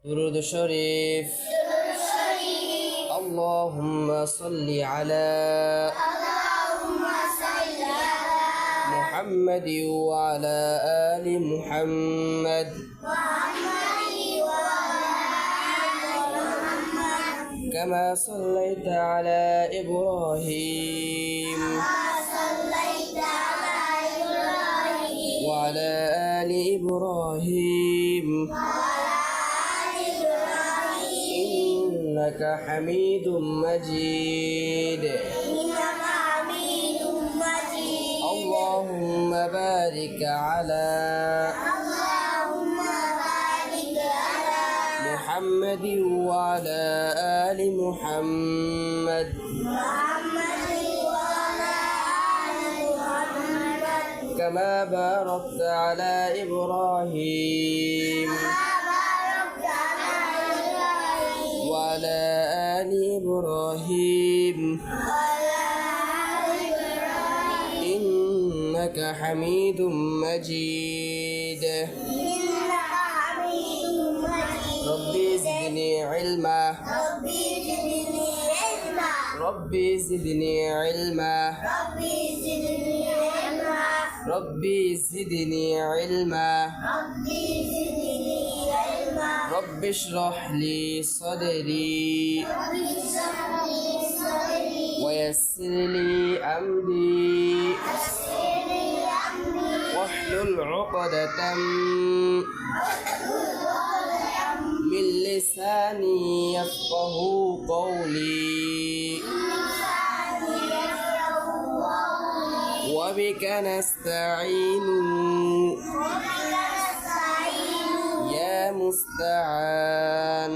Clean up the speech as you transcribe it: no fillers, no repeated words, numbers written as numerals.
درود شريف. اللهم صل على محمد وعلى آل محمد كما صليت على إبراهيم وعلى آل إبراهيم إنك حميد مجيد. اللهم بارك على محمد وعلى آل محمد كما باركت على إبراهيم وعلى آل إبراهيم إنك حميد مجيد. ربي زدني علما ربي زدني علما ربي زدني علما رب اشرح لي صدري ويسر لي أمري واحلل عقدة من لساني يفقه قولي وبك نستعين يا مستعان.